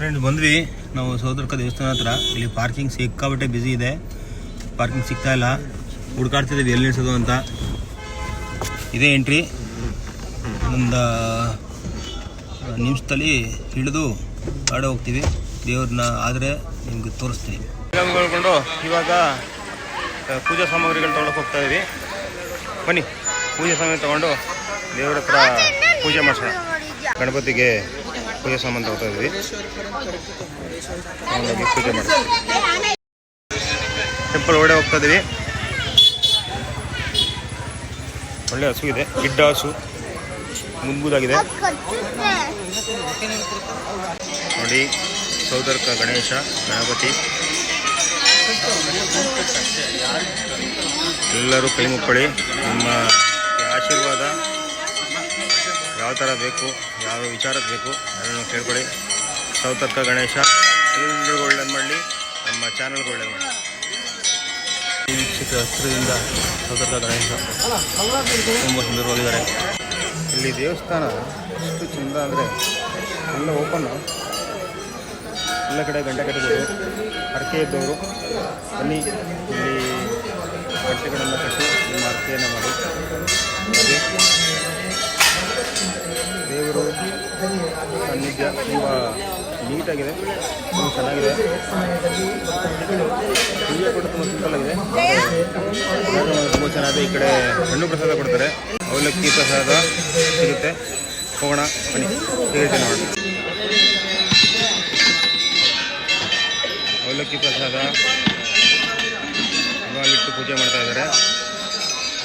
Friends ಬಂದ್ವಿ ನಾವು ಸೌದರ್ಕ ದೇವಸ್ಥಾನ ಹತ್ರ. ಇಲ್ಲಿ ಪಾರ್ಕಿಂಗ್ ಸಿಕ್ಕಾಬಿಟ್ಟೆ ಬ್ಯುಸಿ ಇದೆ, ಪಾರ್ಕಿಂಗ್ ಸಿಗ್ತಾ ಇಲ್ಲ, ಹುಡ್ಕಾಡ್ತಿದ್ದೀವಿ ಎಲ್ಲಿ ನಿಲ್ಸೋದು ಅಂತ. ಇದೇ ಎಂಟ್ರಿ. ಒಂದು ನಿಮಿಷದಲ್ಲಿ ಹಿಡಿದು ಆಡೋ ಹೋಗ್ತೀವಿ. ದೇವ್ರನ್ನ ಆದರೆ ನಿಮ್ಗೆ ತೋರಿಸ್ತೀವಿ. ಹೇಳ್ಕೊಂಡು ಇವಾಗ ಪೂಜಾ ಸಾಮಗ್ರಿಗಳು ತೊಗೊಳಕ್ಕೆ ಹೋಗ್ತಾ ಇದೀವಿ. ಬನ್ನಿ, ಪೂಜೆ ಸಾಮಾನು ತೊಗೊಂಡು ದೇವ್ರ ಹತ್ರ ಪೂಜೆ ಮಾಡಿಸೋಣ. ಗಣಪತಿಗೆ ಪೂಜೆ ಸಾಮಾನು ತಗೋತಾ ಇದ್ವಿ. ಪೂಜೆ ಮಾಡ್ತೀವಿ. ಟೆಂಪಲ್ ಒಳಗಡೆ ಹೋಗ್ತಾ ಇದೀವಿ. ಒಳ್ಳೆ ಹಸು ಇದೆ, ಗಿಡ್ಡ ಹಸು, ಮುದ್ಬುದಾಗಿದೆ ನೋಡಿ. ಸೌದರ್ಕ ಗಣೇಶ ಗಣಪತಿ ಎಲ್ಲರೂ ಕೈ ಮುಕ್ಕೊಳ್ಳಿ. ನಿಮ್ಮ ಆಶೀರ್ವಾದ ಯಾವ ಥರ ಬೇಕು, ಯಾವ ವಿಚಾರಕ್ಕೆ ಬೇಕು ಅದನ್ನು ಕೇಳ್ಕೊಳ್ಳಿ. ಸೌದರ್ಕ ಗಣೇಶ ಎಲ್ಲರಿಗೂ ಒಳ್ಳೇದು ಮಾಡಲಿ, ನಮ್ಮ ಚಾನಲ್ಗೆ ಒಳ್ಳೇದು ಮಾಡಲಿ. ವೀಕ್ಷಕ ಹತ್ತಿರದಿಂದ ಸೌದರ್ಕ ಗಣೇಶ ತುಂಬ ಸುಂದರವಾಗಿದ್ದಾರೆ. ಇಲ್ಲಿ ದೇವಸ್ಥಾನ ಎಷ್ಟು ಚೆಂದ ಅಂದರೆ ಎಲ್ಲ ಓಪನ್ನು, ಎಲ್ಲ ಕಡೆ ಗಂಟೆ ಕಟ್ಟಿದವರು, ಹರಕೆ ಇದ್ದವರು ಬನ್ನಿ ಇಲ್ಲಿ ಗಂಟೆಗಳನ್ನು ಕಟ್ಟಿ ನಿಮ್ಮ ಹರಕೆಯನ್ನು ಮಾಡಿ. ಹಾಗೆ ದೇವರು ಸಾನ್ನಿಧ್ಯ ತುಂಬ ನೀಟಾಗಿದೆ, ತುಂಬ ಚೆನ್ನಾಗಿದೆ. ಪೂಜೆ ಕೂಡ ತುಂಬ ಸಿಂಪಲ್ ಆಗಿದೆ, ತುಂಬ ಚೆನ್ನಾಗಿದೆ. ಈ ಕಡೆ ಹಣ್ಣು ಪ್ರಸಾದ ಕೊಡ್ತಾರೆ, ಅವಲಕ್ಕಿ ಪ್ರಸಾದ ಸಿಗುತ್ತೆ. ಹೋಗೋಣ ಬನ್ನಿ, ಹೇಗೆ ನೋಡಿ. ಅವಲಕ್ಕಿ ಪ್ರಸಾದ ಇವಾಗಿಟ್ಟು ಪೂಜೆ ಮಾಡ್ತಾ ಇದ್ದಾರೆ.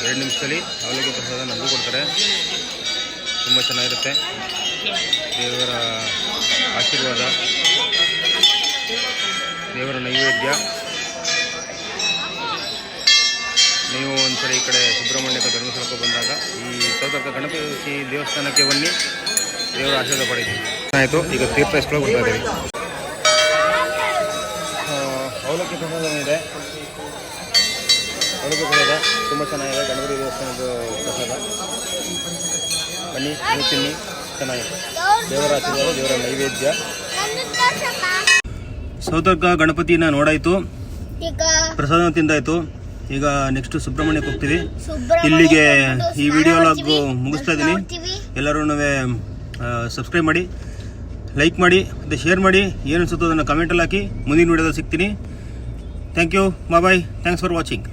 2 ನಿಮಿಷದಲ್ಲಿ ಅವಲಕ್ಕಿ ಪ್ರಸಾದ ನಮಗೂ ಕೊಡ್ತಾರೆ, ತುಂಬ ಚೆನ್ನಾಗಿರುತ್ತೆ. ದೇವರ ಆಶೀರ್ವಾದ, ದೇವರ ನೈವೇದ್ಯ. ನೀವು ಒಂದ್ಸರಿ ಈ ಕಡೆ ಸುಬ್ರಹ್ಮಣ್ಯಕ್ಕೆ ಧರ್ಮಸ್ಥಳಕ್ಕೆ ಬಂದಾಗ ಈ ಸೌದರ್ಕ ಗಣಪತಿ ದೇವಸ್ಥಾನಕ್ಕೆ ಬನ್ನಿ, ದೇವರ ಆಶೀರ್ವಾದ ಪಡೀತೀವಿ. ಆಯಿತು, ಈಗ ತೀರ್ಥ ಇಸ್ಕೊಳ್ಳೋ ಬರ್ತಾ ಇದ್ದೀವಿ. ಅವಲಕ್ಕಿ ಪ್ರಸಾದ ಇದೆ, ಅವಲಕ್ಕಿ ಪ್ರಸಾದ ತುಂಬ ಚೆನ್ನಾಗಿದೆ. ಗಣಪತಿ ದೇವಸ್ಥಾನದ ಪ್ರಸಾದ ಬನ್ನಿ, ನೀವು ತಿನ್ನಿ, ಚೆನ್ನಾಗಿದೆ. ದೇವರ ಆಶೀರ್ವಾದ, ದೇವರ ನೈವೇದ್ಯ. ಸೌದರ್ಕ ಗಣಪತಿನ ನೋಡಾಯಿತು, ಪ್ರಸಾದ ತಿಂದಾಯಿತು. ಈಗ ನೆಕ್ಸ್ಟ್ ಸುಬ್ರಹ್ಮಣ್ಯಕ್ಕೆ ಹೋಗ್ತೀವಿ. ಇಲ್ಲಿಗೆ ಈ ವಿಡಿಯೋ ಲಾಗ್ ಮುಗಿಸ್ತಾ ಇದ್ದೀನಿ. ಎಲ್ಲರೂ ಸಬ್ಸ್ಕ್ರೈಬ್ ಮಾಡಿ, ಲೈಕ್ ಮಾಡಿ ಮತ್ತು ಶೇರ್ ಮಾಡಿ. ಏನು ಅನಿಸುತ್ತೋ ಅದನ್ನು ಕಮೆಂಟಲ್ಲಿ ಹಾಕಿ. ಮುಂದಿನ ವಿಡಿಯೋದಲ್ಲಿ ಸಿಗ್ತೀನಿ. Thank you, bye. Thanks for watching.